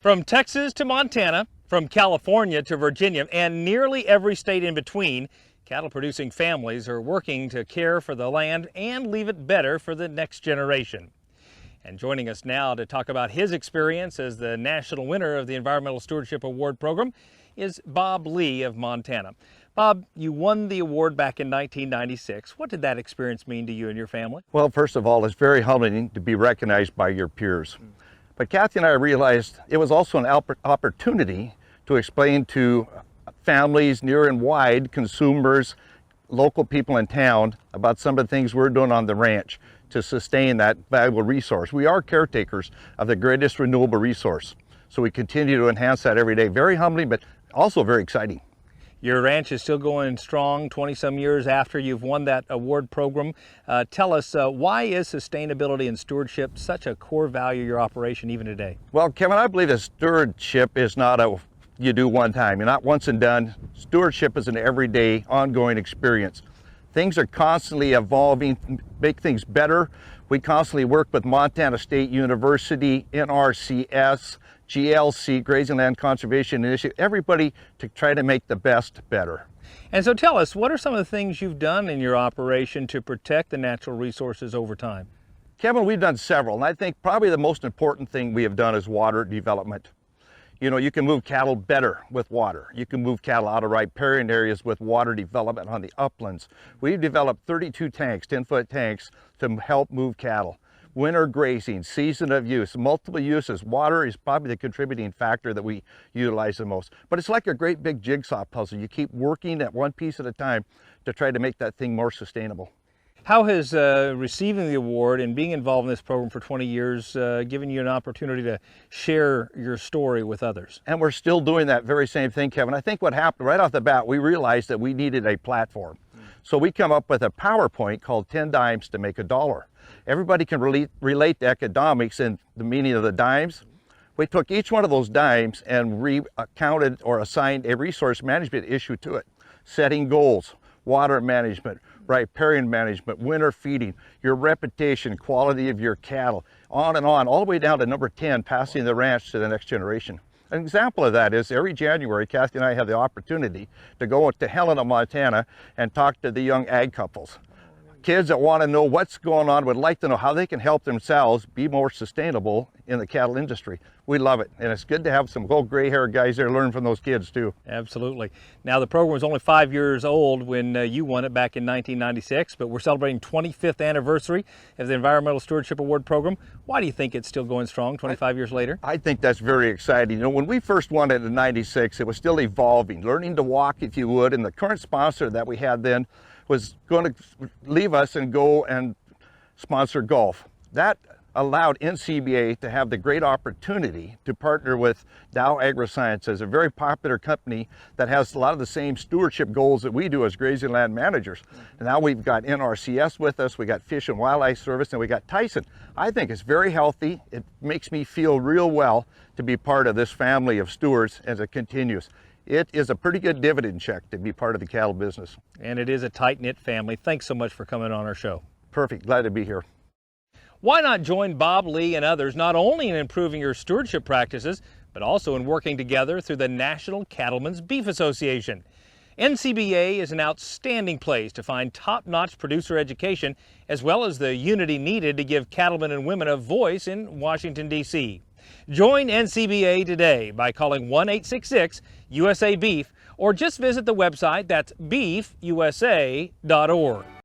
From Texas to Montana, from California to Virginia, and nearly every state in between, cattle-producing families are working to care for the land and leave it better for the next generation. And joining us now to talk about his experience as the national winner of the Environmental Stewardship Award program is Bob Lee of Montana. Bob, you won the award back in 1996. What did that experience mean to you and your family? Well, first of all, it's very humbling to be recognized by your peers. But Kathy and I realized it was also an opportunity to explain to families near and wide, consumers, local people in town about some of the things we're doing on the ranch to sustain that valuable resource. We are caretakers of the greatest renewable resource, so we continue to enhance that every day. Very humbling, but also very exciting. Your ranch is still going strong 20-some years after you've won that award program. Tell us, why is sustainability and stewardship such a core value of your operation even today? Well, Kevin, I believe that stewardship is not you do one time. You're not once and done. Stewardship is an everyday, ongoing experience. Things are constantly evolving, make things better. We constantly work with Montana State University, NRCS, GLC, Grazing Land Conservation Initiative, everybody to try to make the best better. And so tell us, what are some of the things you've done in your operation to protect the natural resources over time? Kevin, we've done several, and I think probably the most important thing we have done is water development. You know, you can move cattle better with water. You can move cattle out of riparian areas with water development on the uplands. We've developed 32 tanks, 10-foot tanks, to help move cattle. Winter grazing, season of use, multiple uses. Water is probably the contributing factor that we utilize the most. But it's like a great big jigsaw puzzle. You keep working at one piece at a time to try to make that thing more sustainable. How has receiving the award and being involved in this program for 20 years given you an opportunity to share your story with others? And we're still doing that very same thing, Kevin. I think what happened right off the bat, we realized that we needed a platform. So we come up with a PowerPoint called 10 dimes to make a dollar. Everybody can relate the economics and the meaning of the dimes. We took each one of those dimes and recounted or assigned a resource management issue to it. Setting goals, water management, riparian management, winter feeding, your reputation, quality of your cattle, on, all the way down to number 10, passing the ranch to the next generation. An example of that is every January, Kathy and I have the opportunity to go to Helena, Montana and talk to the young ag couples. Kids that want to know what's going on, would like to know how they can help themselves be more sustainable in the cattle industry. We love it, and it's good to have some old gray-haired guys there learn from those kids too. Absolutely. Now, the program was only 5 years old when you won it back in 1996, but we're celebrating 25th anniversary of the Environmental Stewardship Award program. Why do you think it's still going strong 25 years later? I think that's very exciting. You know, when we first won it in 96, it was still evolving, learning to walk, if you would, and the current sponsor that we had then was going to leave us and go and sponsor golf. That allowed NCBA to have the great opportunity to partner with Dow AgroSciences, a very popular company that has a lot of the same stewardship goals that we do as grazing land managers. And now we've got NRCS with us, we got Fish and Wildlife Service, and we got Tyson. I think it's very healthy. It makes me feel real well to be part of this family of stewards as it continues. It is a pretty good dividend check to be part of the cattle business. And it is a tight-knit family. Thanks so much for coming on our show. Perfect. Glad to be here. Why not join Bob Lee and others not only in improving your stewardship practices, but also in working together through the National Cattlemen's Beef Association? NCBA is an outstanding place to find top-notch producer education, as well as the unity needed to give cattlemen and women a voice in Washington, D.C. Join NCBA today by calling 1-866-USA-BEEF or just visit the website, that's beefusa.org.